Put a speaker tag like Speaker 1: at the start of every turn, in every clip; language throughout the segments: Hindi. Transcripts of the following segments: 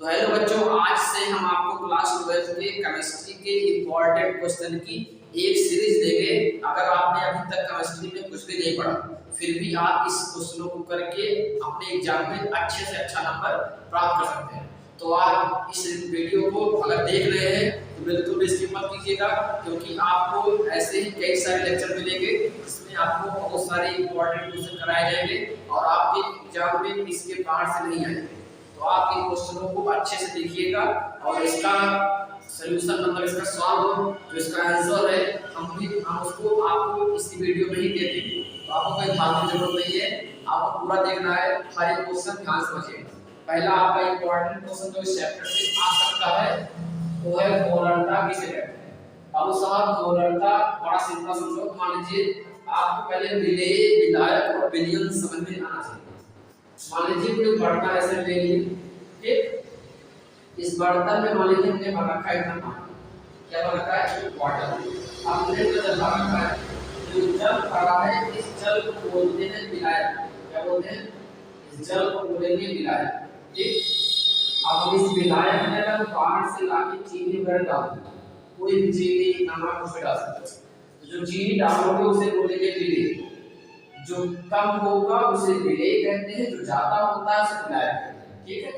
Speaker 1: तो हेलो बच्चों, आज से हम आपको क्लास 12 के केमिस्ट्री के इम्पोर्टेंट क्वेश्चन की एक सीरीज देंगे। अगर आपने अभी तक केमिस्ट्री में कुछ भी नहीं पढ़ा, फिर भी आप इस क्वेश्चनों को करके अपने एग्जाम में अच्छे से अच्छा नंबर प्राप्त कर सकते हैं। तो आप इस वीडियो को अगर देख रहे हैं तो बिल्कुल भी स्किप मत कीजिएगा, क्योंकि आपको ऐसे ही कई सारे लेक्चर मिलेंगे जिसमें आपको बहुत सारे इम्पोर्टेंट क्वेश्चन कराए जाएंगे और आपके एग्जाम में इसके बाहर से नहीं आएंगे। तो आप इन क्वेश्चनों को अच्छे से देखिएगा और इसका सॉल्यूशन मतलब इसका सॉल्व जो इसका आंसर है हम उसको आपको इस वीडियो में ही दे देंगे। तो आपको कोई भागने की जरूरत नहीं है, आपको पूरा देखना है, हर एक क्वेश्चन ध्यान से समझिएगा। पहला आपका इंपॉर्टेंट क्वेश्चन जो इस चैप्टर से आ सकता है वो है मोलरता किसे कहते हैं। अब साहब मोलरता बड़ा सिंपल समझो। मान लीजिए आपको पहले विलेय, विलायक और विलयन समझ में आना चाहिए। मान लीजिए कोई बर्तन ऐसे ले लिए, ठीक, इस बर्तन में मान लीजिए हमने भर रखा है इतना, क्या भर रखा है, वाटर। अब हमने जो जल भर रखा है, जो जल भरा है, इस जल को बोलते हैं विलायक। क्या बोलते हैं? इस जल को बोलेंगे विलायक, ठीक। अब हम इस विलायक में अगर बाहर से लाके चीनी वगैरह डाल दें, कोई भी चीनी, नमक उसमें डाल सकते हैं, जो चीनी डालोगे उसे बोलेंगे विलेय। जो कम होगा उसे विलेय कहते हैं, जो ज्यादा होता है उसे विलायक कहते हैं, ठीक है।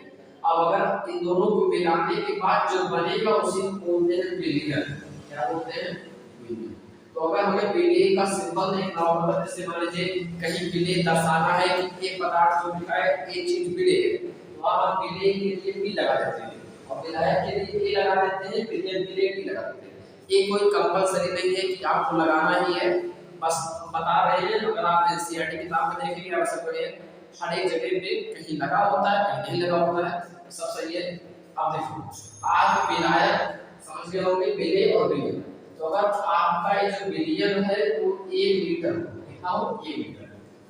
Speaker 1: अब अगर इन दोनों को मिलाने के बाद जो बनेगा उसे बोलते हैं विलयन। क्या बोलते हैं? विलयन। तो अगर हमें विलेय का सिंबल देखना होगा, जैसे मान लीजिए कहीं विलेय दर्शाना है कि ये पदार्थ जो लिखा है ये चीज विलेय है, तो आप विलेय के लिए भी लगा देते हैं और विलायक के लिए ये लगा देते हैं, विलयन के लिए भी लगा देते हैं। ये कोई कंपलसरी नहीं है कि आपको लगाना ही है, बस बता रहे हैं। अगर आप एनसीईआरटी किताब में देखेंगे ऐसा कोई हर एक जगह पे कहीं लगा होता है, कहीं नहीं लगा होता है, सब सही है। अब देखो आप विलायक समझ गए होंगे, विलेय और विलयन। तो अगर आपका ये जो विलयन है वो 1 लीटर, कितना हो, 1 लीटर,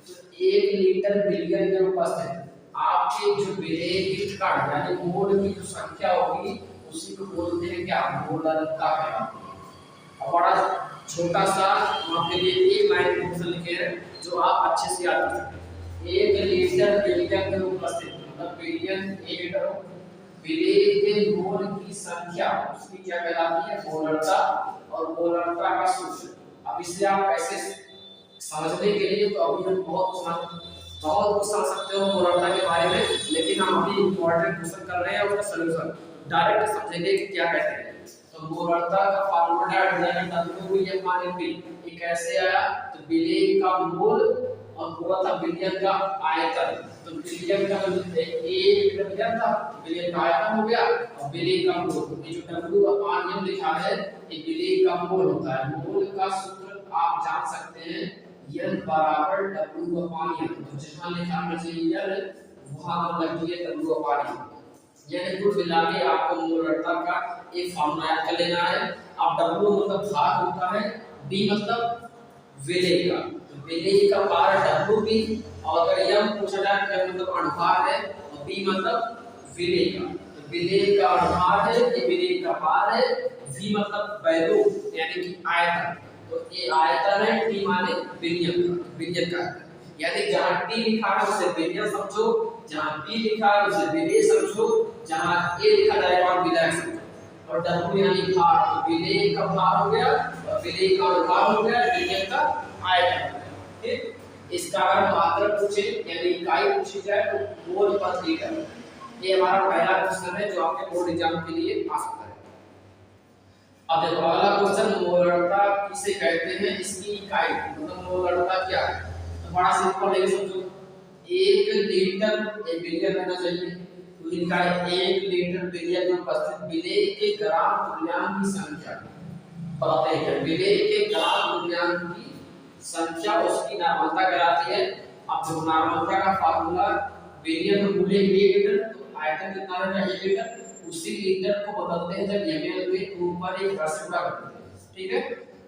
Speaker 1: तो 1 लीटर विलयन के उपस्थित आपके जो विलेय की कण यानी मोल की जो संख्या होगी उसी को बोलते हैं क्या, मोलरता कहलाती है। बड़ा छोटा सा आपके लिए एक लाइन क्वेश्चन लिखे हैं जो आप अच्छे से याद कर सकते हैं। 1 लीटर विलयन में उपस्थित मतलब विलयन 1 लीटर विलेय के मोल की संख्या उसकी क्या कहलाती है, मोलरता। और मोलरता का सूत्र अब इसे आप कैसे समझने के लिए, तो अभी हम बहुत कुछ समझ सकते हो मोलरता के बारे में, लेकिन हम अभी इंपॉर्टेंट क्वेश्चन कर रहे हैं उसका सॉल्यूशन डायरेक्ट समझेंगे कि क्या कहते हैं। तो मोलरता का फार्मूला WF/V ये कैसे आया, तो विलेय का मोल और बोला था विलयन का आयतन। तो विलयन का मतलब 1 लीटर विलयन था, विलयन का आयतन हो गया और विलेय का मोल। ये जो W/M लिखा है ये विलेय का मोल होता है। मोल का सूत्र आप जान सकते हैं, N बराबर W/M। तो जहां लिखा है N वहां हम लिखिए W/M, यानी कुल मिला के आपको मोलरता का एक फार्मूला याद कर लेना है। अब W मतलब भाग होता है, B मतलब विलेय का, तो विलेय का भार WB, और अगर M पूछा जाए तो M मतलब अनुभार है और B मतलब विलेय का, तो विलेय का अनुभार है, ये विलेय का भार है, V मतलब वैल्यू यानी कि आयतन, तो ये आयतन है, T माने विलयन का, यानी जहां T लिखा है उसे विलयन समझो, जहां B लिखा है उसे विलेय समझो, जहां A लिखा जाएगा वहां विलायक समझो। और W यानी भार, तो विलेय का भार हो गया और विलेय का अनुभार हो गया, विलयन का आयतन, ठीक। इसका अगर मात्रा पूछे यानी इकाई पूछी जाए तो मोल पर लीटर। ये हमारा पहला क्वेश्चन है जो आपके बोर्ड एग्जाम के लिए आ सकता है। अब देखो अगला क्वेश्चन, मोलरता किसे कहते हैं, इसकी इकाई मतलब मोलरता क्या है। तो बड़ा सिंपल है, समझो 1 लीटर विलयन होना चाहिए, तो इनका 1 लीटर विलयन में उपस्थित विलेय के ग्राम तुल्यांक की संख्या बताते हैं। विलेय के ग्राम तुल्यांक की संख्या उसकी नार्मलता कहलाती है। अब जो नार्मलता का फार्मूला विलयन में बोले 1 लीटर, तो आयतन कितना रहेगा, 1 लीटर, उसी लीटर को बदलते हैं जब ml में ऊपर एक घटा करते हैं, ठीक है।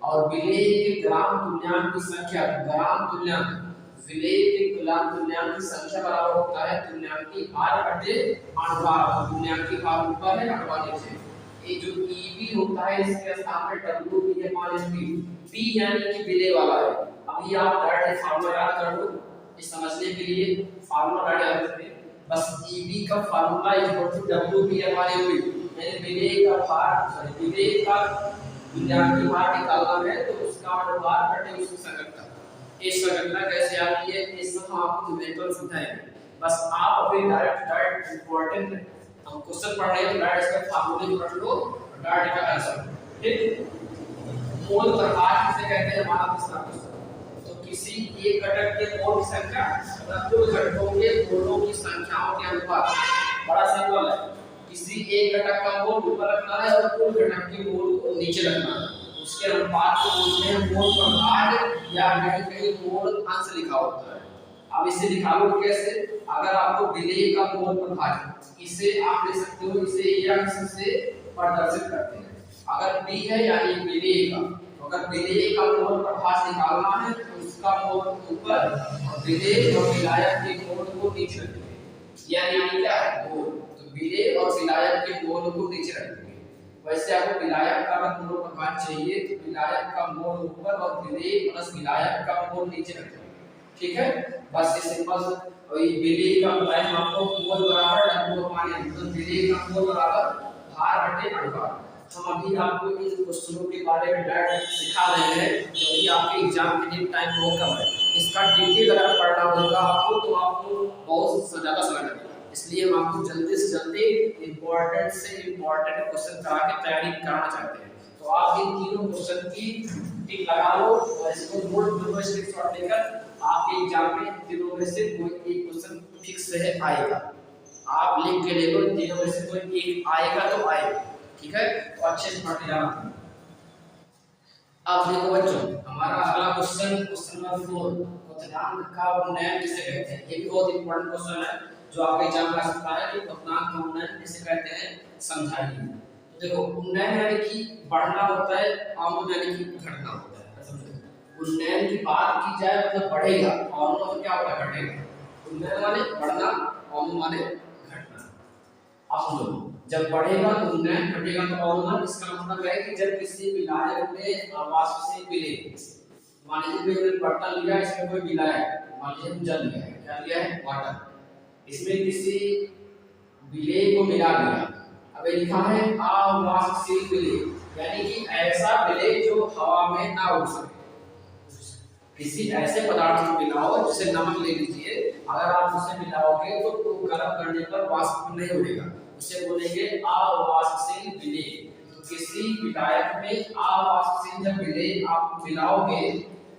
Speaker 1: और विलेय के ग्राम तुल्यांक की संख्या, ग्राम तुल्यांक विलेय के ग्राम तुल्यांक की संख्या बराबर होता है तुल्यांकी भार बटे अनुभार। तुल्यांकी भार ऊपर है, अनुभार नीचे। ये जो Eb होता है इसके स्थान पे W/P, P यानी कि विलेय वाला है। अभी आप डायरेक्ट फार्मूला याद कर लो, इस समझने के लिए फार्मूला याद रखिए। बस Eb का फार्मूला इक्वल टू WB/MRA, यानी विलेय का भार, विलेय का बुनियादी भार निकालना है तो उसका भार बटे उसकी संगठता। ये संगठना कैसे आती है ये सब हम आपको न्यूमेरिकल समझाएंगे। बस आप अभी डायरेक्ट इंपॉर्टेंट हम क्वेश्चन पढ़ रहे हैं तो डायरेक्ट इसका फार्मूले पढ़ लो, डायरेक्ट का आंसर। ठीक, मोल प्रभार किसे कहते हैं हमारा दूसरा क्वेश्चन। तो किसी एक घटक के मोल की संख्या मतलब कुल घटकों के मोलों की संख्याओं के अनुपात, बड़ा सिंपल है। किसी एक घटक का मोल ऊपर रखना है और कुल घटक के मोल को नीचे रखना है, उसके अनुपात को बोलते हैं मोल प्रभार या कहीं मोल अंश लिखा होता है। अब इसे लिखा लो कैसे, अगर आपको विलेय का मोल प्रभार इसे आप ले सकते हो, इसे या से प्रदर्शित करते हैं। अगर B है यानी विलेय का, तो अगर विलेय का मोल प्रभार निकालना है तो उसका मोल ऊपर और विलेय और विलायक के मोल को नीचे रखेंगे। यानी क्या है मोल, तो विलेय और विलायक के मोल को नीचे रखेंगे। वैसे आपको विलायक का मोल प्रभार चाहिए तो विलायक का मोल ऊपर और विलेय प्लस विलायक का मोल नीचे रखेंगे। ठीक है, बस ये सिंपल। और ये विलेय का बताएं आपको मोल बराबर W/M, तो विलेय का मोल बराबर भार बटे अनुपात। हम अभी आपको इन क्वेश्चनों के बारे में डायरेक्ट सिखा रहे हैं क्योंकि आपके एग्जाम के लिए टाइम बहुत कम है। इसका डिटेल अगर पढ़ना होगा आपको तो आपको बहुत ज्यादा समय लगेगा, इसलिए हम आपको जल्दी से जल्दी इंपॉर्टेंट से इंपॉर्टेंट क्वेश्चन करा के तैयारी कराना चाहते हैं। तो आप इन तीनों क्वेश्चन की टिक लगा लो और इसको नोट में स्क्रीनशॉट लेकर आपके एग्जाम में तीनों में से कोई एक क्वेश्चन फिक्स है आएगा। आप लिख के ले लो, तीनों में से कोई एक आएगा तो आएगा। ठीक है, तो अच्छे से पढ़ लेना। अब देखो बच्चों, हमारा अगला क्वेश्चन नंबर 4, क्वथनांक का उन्नयन किसे कहते हैं। ये भी बहुत इंपॉर्टेंट क्वेश्चन है जो आपके एग्जाम में आ सकता है कि क्वथनांक का उन्नयन किसे कहते हैं, समझाइए। तो देखो, उन्नयन यानी कि बढ़ना होता है, आमूल यानी कि घटना होता है। समझो, उन्नयन की बात की जाए मतलब बढ़ेगा, आमूल तो क्या होता है, घटेगा। उन्नयन माने बढ़ना, आमूल माने घटना। अब सुनो, जब बढ़ेगा तो उन्नयन, घटेगा तो अवमूल्यन। इसका मतलब है कि जब किसी विलायक में वाष्प से विलेय, मान लीजिए कोई बर्तन लिया, इसमें कोई विलायक, मान लीजिए जल लिया है, क्या लिया है, वाटर, इसमें किसी विलेय को मिला दिया। अब ये लिखा है अवाष्पशील विलेय, यानी कि ऐसा विलेय जो हवा में ना उड़ सके। किसी ऐसे पदार्थ को मिलाओ, जैसे नमक ले लीजिए, अगर आप उसे मिलाओगे तो गर्म करने पर वाष्प नहीं उड़ेगा, उसे बोलेंगे अवाष्पशील विलेय। तो किसी विलायक में अवाष्पशील जब विलेय आप मिलाओगे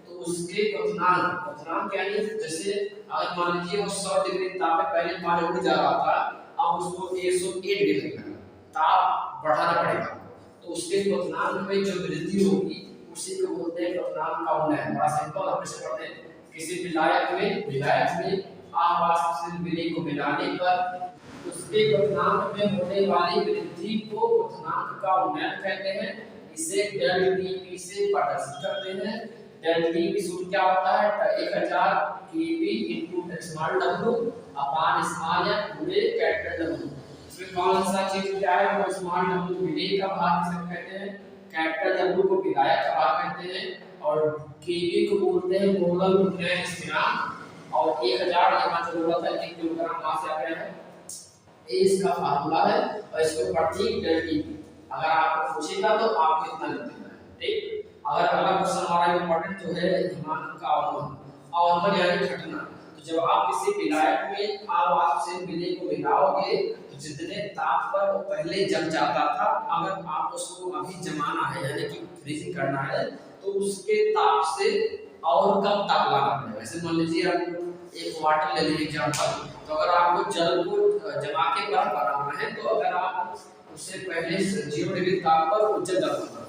Speaker 1: तो उसके क्वथनांक यानी जैसे अगर मान लीजिए वो 100 डिग्री ताप पे पहले पानी उड़ जा रहा था, अब उसको 108 डिग्री का ताप बढ़ाना पड़ेगा, तो उसके क्वथनांक में जो वृद्धि होगी उसी को बोलते हैं क्वथनांक का उन्नयन। बड़ा सिंपल, हम इसे पढ़ते हैं। किसी विलायक में अवाष्पशील विलेय को मिलाने पर उसके क्वथनांक में होने वाली वृद्धि को क्वथनांक का उन्नयन कहते हैं। इसे डेल टीपी से प्रदर्शित करते हैं। डेल टीपी सूत्र क्या होता है, 1000 KV into small w upon small या पूरे कैपिटल W। इसमें कौन सा चीज क्या है, वो स्मॉल w विलेय का भाग किसे कहते हैं, कैपिटल W को विलायक का भाग कहते हैं, और केवी को बोलते हैं मोलर उन्नयन स्थिरांक, और 1000 यहाँ जरूरत है 1 किलोग्राम वहां से आ गया है, ये इसका फार्मूला है। और इसको प्रतीक डेल टीपी अगर आपको पूछेगा तो आपको इतना लिख देना है। ठीक, अगर अगला क्वेश्चन हमारा इंपॉर्टेंट जो है हिमांक का अवमूल्यन यानी घटना। तो जब आप किसी विलायक में अवाष्पशील विलेय को मिलाओगे तो जितने ताप पर वो पहले जम जाता था, अगर आप उसको अभी जमाना है यानी कि फ्रीजिंग करना है तो उसके ताप से और कम ताप लाना पड़ेगा। जैसे मान लीजिए आप एक वाटर ले लीजिए एग्जांपल, तो अगर आपको जल को जमा के बर्फ बनाना है तो अगर आप उससे पहले 0 डिग्री ताप पर उज्जल जल होगा,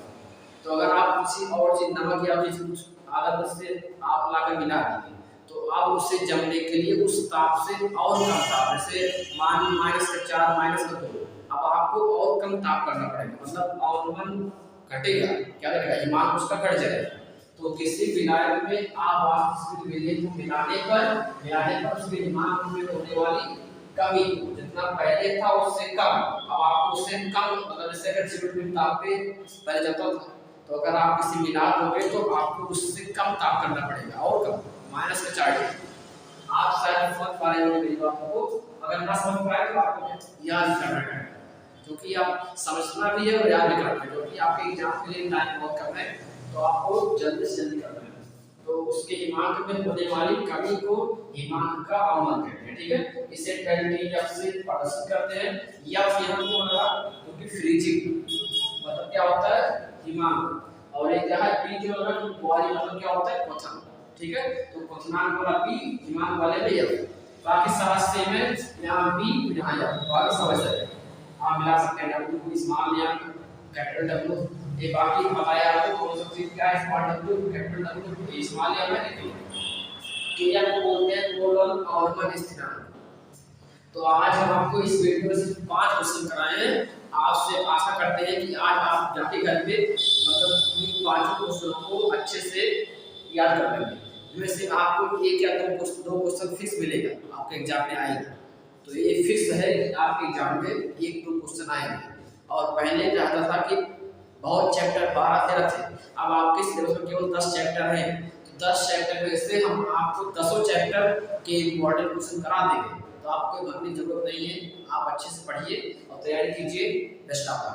Speaker 1: तो अगर आप किसी और चीज नमक या कुछ आदत से आप लाकर मिला दीजिए तो आप उसे जमने के लिए उस ताप से और कम ताप, जैसे मान -4 -2, अब आपको और कम ताप करना पड़ेगा, मतलब अवमूल्यन घटेगा, क्या घटेगा, हिमांक उसका घट जाएगा। तो किसी विलायक में अवाष्पशील विलेय को मिलाने पर उसके हिमांक में होने वाली कमी, जितना पहले था उससे कम, अब आपको उससे कम, मतलब जैसे अगर 0 डिग्री ताप पे पहले जमता था, तो अगर आप किसी मिला दोगे तो आपको उससे कम ताप करना पड़ेगा, और कम -4 डिग्री। आप शायद समझ पा रहे होंगे मेरी बात को। अगर ना समझ पाए तो आपको याद करना है, क्योंकि आप समझना भी है और याद भी करना है, क्योंकि आपके एग्जाम के लिए टाइम बहुत कम है, तो आपको जल्दी से जल्दी करना है। तो उसके हिमांक में होने वाली कमी को हिमांक का अवमन कहते हैं, ठीक है। इसे डेल्टा एफ से प्रदर्शित करते हैं। एफ यहाँ क्यों लगा, क्योंकि फ्रीजिंग मतलब क्या होता है हिमांक, और एक क्या है पी जो लगा तो बॉडी मतलब क्या होता है क्वेश्चन, ठीक है। तो क्वेश्चनांक वाला पी हिमांक वाले में एफ, बाकी सारा सेम है, यहाँ पी यहाँ एफ, बाकी सब ऐसे है। आप मिला सकते हैं डब्ल्यू को स्मॉल या कैपिटल डब्ल्यू, ये बाकी बताया आपको कौन सा चीज क्या है, small W capital W small या में के या को बोलते हैं कोलन अवमन स्थिरांक। तो आज हम आपको इस वीडियो में सिर्फ 5 क्वेश्चन कराए हैं। आपसे आशा करते हैं कि आज आप जाके घर पे मतलब इन 5 क्वेश्चनों को अच्छे से याद कर लेंगे, जिसमें से आपको एक या दो क्वेश्चन फिक्स मिलेगा, आपके एग्जाम में आएगा। तो ये फिक्स है कि आपके एग्जाम में 1-2 क्वेश्चन आएंगे। और पहले क्या होता था कि बहुत चैप्टर 12-13 थे, अब आपके सिलेबस में केवल 10 चैप्टर हैं। तो 10 चैप्टर में से हम आपको 10 चैप्टर के इंपॉर्टेंट क्वेश्चन करा देंगे, तो आपको भरने की जरूरत नहीं है। आप अच्छे से पढ़िए और तैयारी कीजिए। Best of luck.